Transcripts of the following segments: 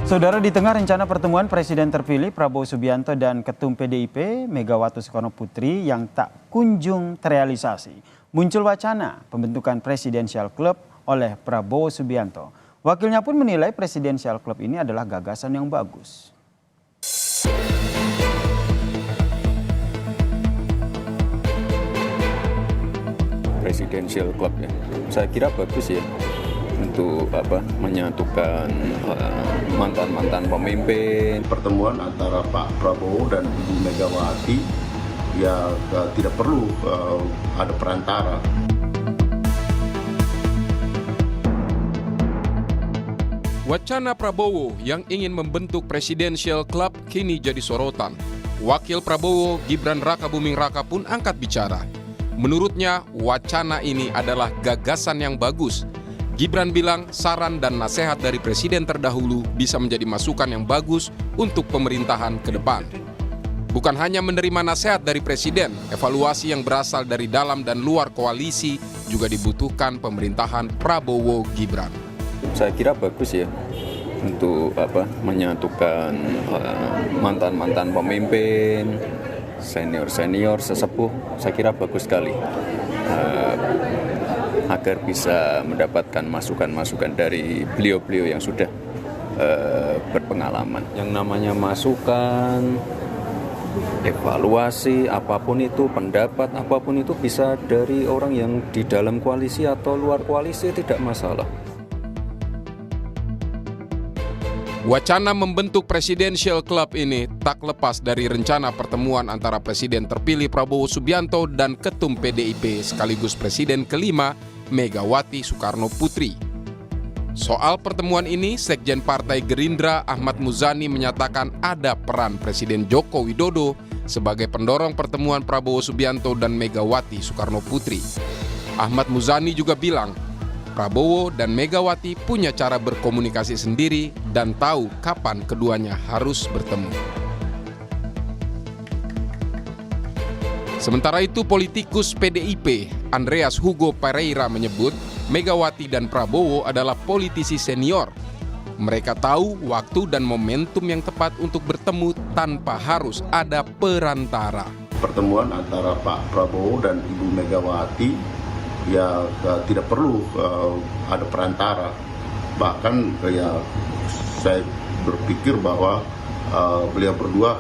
Saudara, di tengah rencana pertemuan Presiden terpilih Prabowo Subianto dan Ketum PDIP Megawati Soekarno Putri yang tak kunjung terrealisasi, muncul wacana pembentukan Presidential Club oleh Prabowo Subianto. Wakilnya pun menilai Presidential Club ini adalah gagasan yang bagus. Presidential Club ya, saya kira bagus ya untuk menyatukan mantan-mantan pemimpin. Pertemuan antara Pak Prabowo dan Ibu Megawati ya tidak perlu ada perantara. Wacana Prabowo yang ingin membentuk Presidential Club kini jadi sorotan. Wakil Prabowo Gibran Rakabuming Raka pun angkat bicara. Menurutnya, wacana ini adalah gagasan yang bagus. Gibran bilang saran dan nasihat dari presiden terdahulu bisa menjadi masukan yang bagus untuk pemerintahan ke depan. Bukan hanya menerima nasihat dari presiden, evaluasi yang berasal dari dalam dan luar koalisi juga dibutuhkan pemerintahan Prabowo Gibran. Saya kira bagus ya untuk menyatukan mantan-mantan pemimpin, senior-senior, sesepuh. Saya kira bagus sekali. Agar bisa mendapatkan masukan-masukan dari beliau-beliau yang sudah berpengalaman. Yang namanya masukan, evaluasi, apapun itu, pendapat, apapun itu bisa dari orang yang di dalam koalisi atau luar koalisi, tidak masalah. Wacana membentuk Presidential Club ini tak lepas dari rencana pertemuan antara Presiden terpilih Prabowo Subianto dan Ketum PDIP sekaligus Presiden kelima Megawati Soekarno Putri. Soal pertemuan ini, Sekjen Partai Gerindra Ahmad Muzani menyatakan ada peran Presiden Joko Widodo sebagai pendorong pertemuan Prabowo Subianto dan Megawati Soekarno Putri. Ahmad Muzani juga bilang, Prabowo dan Megawati punya cara berkomunikasi sendiri dan tahu kapan keduanya harus bertemu. Sementara itu, politikus PDIP Andreas Hugo Pereira menyebut Megawati dan Prabowo adalah politisi senior. Mereka tahu waktu dan momentum yang tepat untuk bertemu tanpa harus ada perantara. Pertemuan antara Pak Prabowo dan Ibu Megawati ya tidak perlu ada perantara. Bahkan ya saya berpikir bahwa beliau berdua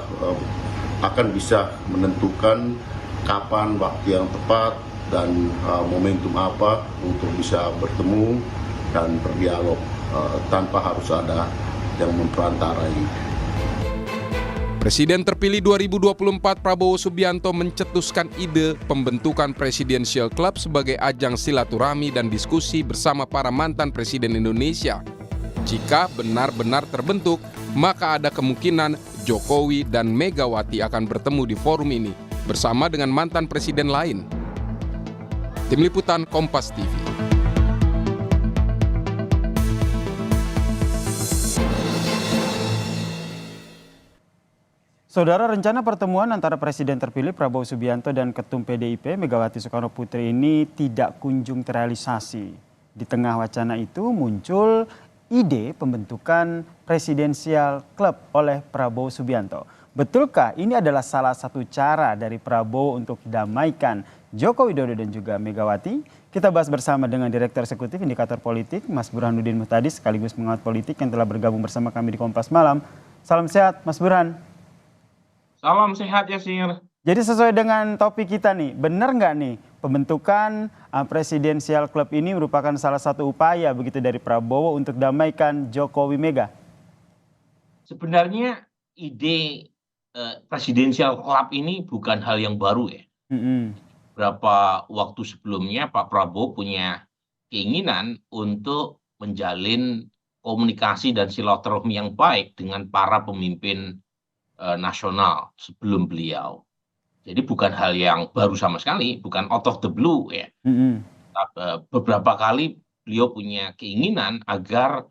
akan bisa menentukan kapan waktu yang tepat dan momentum apa untuk bisa bertemu dan berdialog tanpa harus ada yang memperantarai. Presiden terpilih 2024 Prabowo Subianto mencetuskan ide pembentukan Presidential Club sebagai ajang silaturahmi dan diskusi bersama para mantan presiden Indonesia. Jika benar-benar terbentuk, maka ada kemungkinan Jokowi dan Megawati akan bertemu di forum ini bersama dengan mantan presiden lain. Tim Liputan Kompas TV. Saudara, rencana pertemuan antara Presiden terpilih Prabowo Subianto dan Ketum PDIP Megawati Soekarno Putri ini tidak kunjung terrealisasi. Di tengah wacana itu muncul ide pembentukan Presidential Club oleh Prabowo Subianto. Betulkah ini adalah salah satu cara dari Prabowo untuk damaikan Joko Widodo dan juga Megawati? Kita bahas bersama dengan Direktur Eksekutif Indikator Politik, Mas Burhanuddin Muhtadi, sekaligus pengamat politik yang telah bergabung bersama kami di Kompas Malam. Salam sehat, Mas Burhan. Salam sehat ya, Sir. Jadi sesuai dengan topik kita nih, benar nggak nih pembentukan Presidential Club ini merupakan salah satu upaya begitu dari Prabowo untuk damaikan Jokowi Mega? Sebenarnya ide Presidential Club ini bukan hal yang baru ya. Beberapa waktu sebelumnya Pak Prabowo punya keinginan untuk menjalin komunikasi dan silaturahmi yang baik dengan para pemimpin nasional sebelum beliau. Jadi bukan hal yang baru sama sekali, bukan out of the blue ya. Beberapa kali beliau punya keinginan agar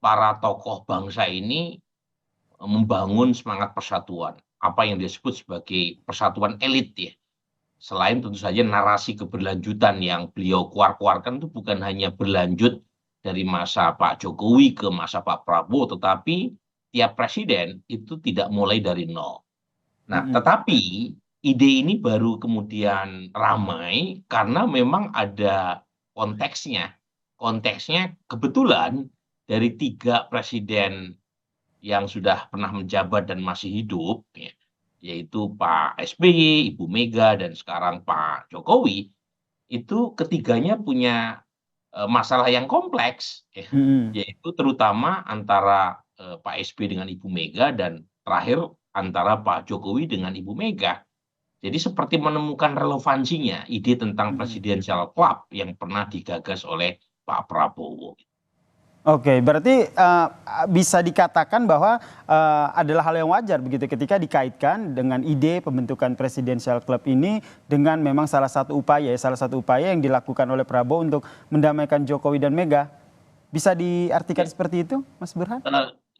para tokoh bangsa ini membangun semangat persatuan, apa yang disebut sebagai persatuan elit ya. Selain tentu saja narasi keberlanjutan yang beliau keluarkan itu bukan hanya berlanjut dari masa Pak Jokowi ke masa Pak Prabowo, tetapi tiap presiden itu tidak mulai dari nol. Nah, Mm-mm. tetapi ide ini baru kemudian ramai karena memang ada konteksnya. Konteksnya kebetulan dari 3 presiden yang sudah pernah menjabat dan masih hidup, ya, yaitu Pak SBY, Ibu Mega, dan sekarang Pak Jokowi, itu ketiganya punya masalah yang kompleks, ya, Mm-mm. yaitu terutama antara Pak SBY dengan Ibu Mega dan terakhir antara Pak Jokowi dengan Ibu Mega. Jadi seperti menemukan relevansinya ide tentang Mm-mm. presidential club yang pernah digagas oleh Pak Prabowo. Oke, berarti bisa dikatakan bahwa adalah hal yang wajar begitu ketika dikaitkan dengan ide pembentukan presidential club ini dengan memang salah satu upaya yang dilakukan oleh Prabowo untuk mendamaikan Jokowi dan Mega. Bisa diartikan Ya, seperti itu, Mas Burhan?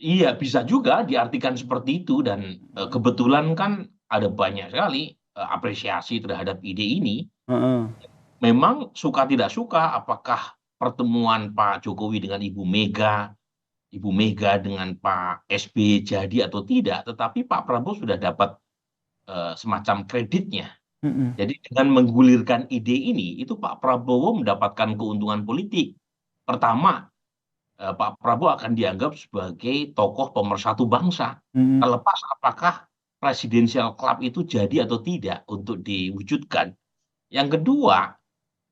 iya bisa juga diartikan seperti itu dan kebetulan kan ada banyak sekali apresiasi terhadap ide ini. Heeh. Memang suka tidak suka apakah pertemuan Pak Jokowi dengan Ibu Mega dengan Pak SBY jadi atau tidak, tetapi Pak Prabowo sudah dapat semacam kreditnya. Mm-mm. Jadi dengan menggulirkan ide ini, itu Pak Prabowo mendapatkan keuntungan politik. Pertama, Pak Prabowo akan dianggap sebagai tokoh pemersatu bangsa. Mm-mm. Terlepas apakah presidensial club itu jadi atau tidak untuk diwujudkan. Yang kedua,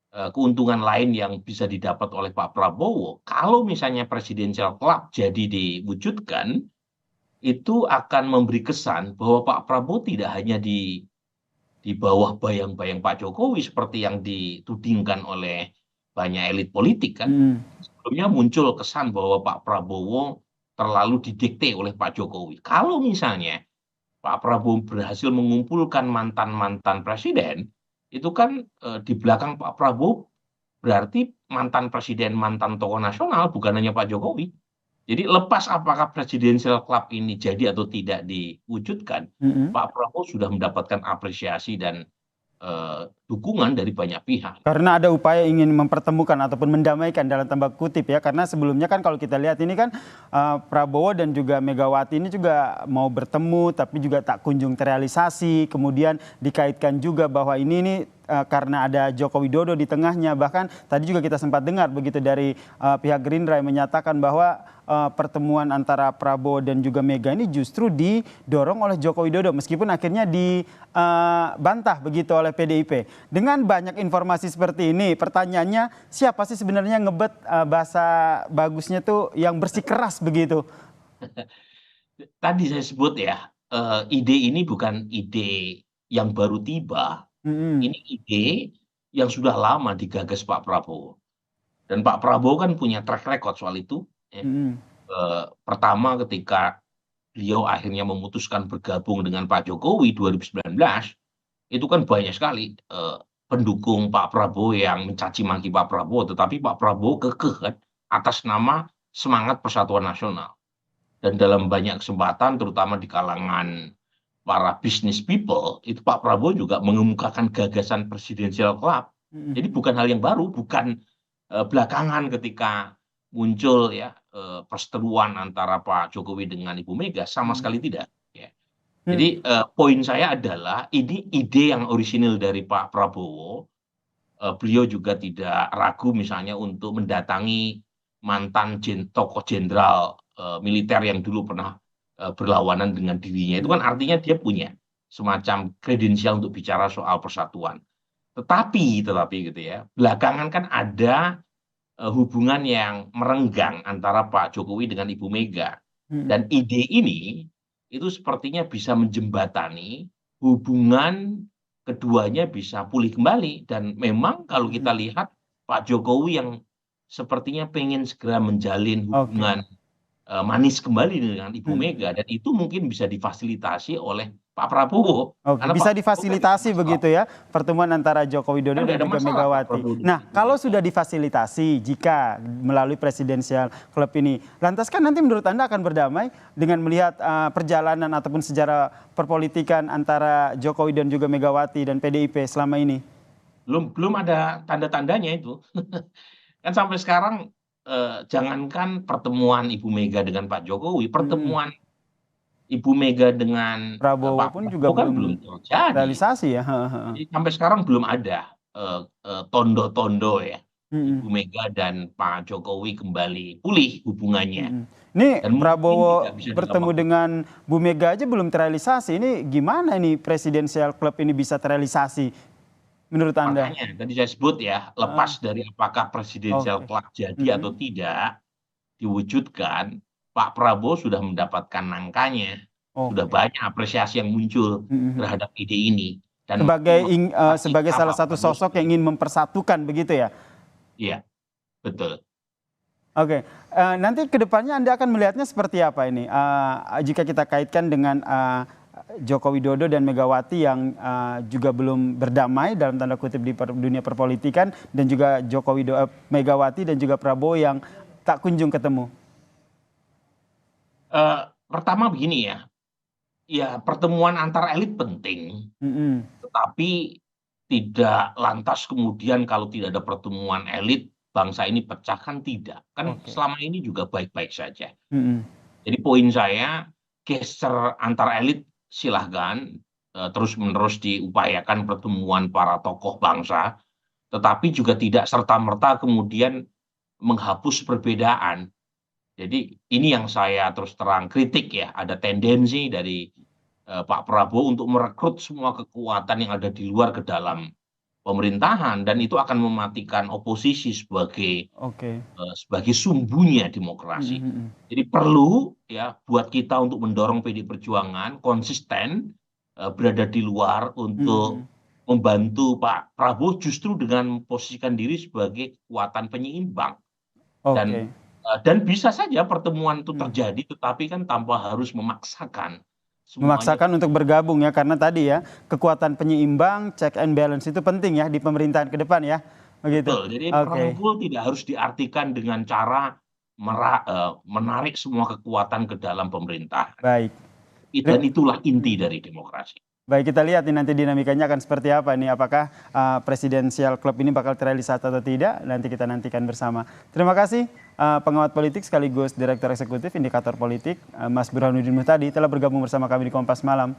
keuntungan lain yang bisa didapat oleh Pak Prabowo, kalau misalnya presidensial club jadi diwujudkan, itu akan memberi kesan bahwa Pak Prabowo tidak hanya di bawah bayang-bayang Pak Jokowi seperti yang ditudingkan oleh banyak elit politik kan. Mm-mm. Sebelumnya muncul kesan bahwa Pak Prabowo terlalu didikte oleh Pak Jokowi. Kalau misalnya Pak Prabowo berhasil mengumpulkan mantan-mantan presiden, itu kan di belakang Pak Prabowo berarti mantan presiden, mantan tokoh nasional, bukan hanya Pak Jokowi. Jadi lepas apakah presidensial club ini jadi atau tidak diwujudkan, Mm-mm. Pak Prabowo sudah mendapatkan apresiasi dan dukungan dari banyak pihak. Karena ada upaya ingin mempertemukan ataupun mendamaikan dalam tanda kutip ya. Karena sebelumnya kan kalau kita lihat ini kan Prabowo dan juga Megawati ini juga mau bertemu tapi juga tak kunjung terrealisasi. Kemudian dikaitkan juga bahwa ini karena ada Joko Widodo di tengahnya. Bahkan tadi juga kita sempat dengar begitu dari pihak Gerindra yang menyatakan bahwa pertemuan antara Prabowo dan juga Mega ini justru didorong oleh Joko Widodo meskipun akhirnya dibantah begitu oleh PDIP. Dengan banyak informasi seperti ini, pertanyaannya siapa sih sebenarnya ngebet bahasa bagusnya tuh yang bersikeras begitu? Tadi saya sebut ya, ide ini bukan ide yang baru tiba, Mm-mm. ini ide yang sudah lama digagas Pak Prabowo. Dan Pak Prabowo kan punya track record soal itu. Ya. Mm-mm. Pertama ketika beliau akhirnya memutuskan bergabung dengan Pak Jokowi 2019, itu kan banyak sekali pendukung Pak Prabowo yang mencaci maki Pak Prabowo, tetapi Pak Prabowo kekeh kan atas nama semangat persatuan nasional. Dan dalam banyak kesempatan, terutama di kalangan para business people, itu Pak Prabowo juga mengemukakan gagasan presidensial club. Mm-mm. Jadi bukan hal yang baru, bukan belakangan ketika muncul ya perseteruan antara Pak Jokowi dengan Ibu Mega, sama sekali tidak. Ya. Jadi poin saya adalah ini ide yang orisinil dari Pak Prabowo. Beliau juga tidak ragu misalnya untuk mendatangi mantan tokoh jenderal militer yang dulu pernah berlawanan dengan dirinya. Itu kan artinya dia punya semacam kredensial untuk bicara soal persatuan. Tetapi gitu ya, belakangan kan ada hubungan yang merenggang antara Pak Jokowi dengan Ibu Mega. Dan ide ini itu sepertinya bisa menjembatani hubungan keduanya bisa pulih kembali. Dan memang kalau kita lihat Pak Jokowi yang sepertinya pengen segera menjalin hubungan manis kembali dengan Ibu Mega. Dan itu mungkin bisa difasilitasi oleh Pak Prabowo. Oke, Karena bisa Pak Prabowo difasilitasi begitu ya pertemuan antara Joko Widodo kan dan nggak ada juga masalah Pak Megawati. Prabowo. Nah, kalau sudah difasilitasi jika melalui presidensial club ini, lantas kan nanti menurut Anda akan berdamai dengan melihat perjalanan ataupun sejarah perpolitikan antara Jokowi dan juga Megawati dan PDIP selama ini? Belum ada tanda-tandanya itu. Kan sampai sekarang jangankan pertemuan Ibu Mega dengan Pak Jokowi, pertemuan Ibu Mega dengan Prabowo Pak pun Prabowo juga kan belum belum terjadi. realisasi ya. Jadi sampai sekarang belum ada tondo-tondo ya. Mm-mm. Ibu Mega dan Pak Jokowi kembali pulih hubungannya. Mm-mm. Ini Dan mungkin Prabowo tidak bisa dalam bertemu waktu. dengan Bu Mega aja belum terrealisasi. Ini gimana nih Presidensial Club ini bisa terrealisasi menurut Anda? Makanya tadi saya sebut ya, lepas dari apakah presidensial Oke. club jadi atau Mm-mm. tidak diwujudkan, Pak Prabowo sudah mendapatkan nangkanya, sudah Oke. banyak apresiasi yang muncul Mm-mm. terhadap ide ini dan Sebagai sebagai cita salah Pak satu Prabowo sosok yang ingin mempersatukan begitu ya. Iya, betul. Oke, nanti ke depannya Anda akan melihatnya seperti apa ini? Jika kita kaitkan dengan Joko Widodo dan Megawati yang juga belum berdamai dalam tanda kutip di dunia perpolitikan, dan juga Megawati dan juga Prabowo yang tak kunjung ketemu. Pertama begini ya pertemuan antar elit penting, Mm-mm. tetapi tidak lantas kemudian kalau tidak ada pertemuan elit, bangsa ini pecah, kan tidak. Kan Oke. selama ini juga baik-baik saja. Mm-mm. Jadi poin saya, geser antar elit silahkan terus-menerus diupayakan pertemuan para tokoh bangsa, tetapi juga tidak serta-merta kemudian menghapus perbedaan. Jadi ini yang saya terus terang kritik ya, ada tendensi dari Pak Prabowo untuk merekrut semua kekuatan yang ada di luar ke dalam pemerintahan, dan itu akan mematikan oposisi sebagai Oke. sumbunya demokrasi. Mm-mm. Jadi perlu ya buat kita untuk mendorong PD Perjuangan konsisten berada di luar untuk Mm-mm. membantu Pak Prabowo justru dengan memposisikan diri sebagai kekuatan penyeimbang. Oke. Dan bisa saja pertemuan itu terjadi, tetapi kan tanpa harus memaksakan semuanya. Memaksakan untuk bergabung ya, karena tadi ya kekuatan penyeimbang, check and balance itu penting ya di pemerintahan ke depan ya, begitu. Betul, jadi Oke, merangkul tidak harus diartikan dengan cara menarik semua kekuatan ke dalam pemerintah. baik. Dan itulah inti dari demokrasi. Baik, kita lihat nih nanti dinamikanya akan seperti apa nih. Apakah Presidensial Club ini bakal terrealisasi atau tidak? Nanti kita nantikan bersama. Terima kasih pengamat politik sekaligus Direktur Eksekutif Indikator Politik Mas Burhanuddin Muhtadi telah bergabung bersama kami di Kompas Malam.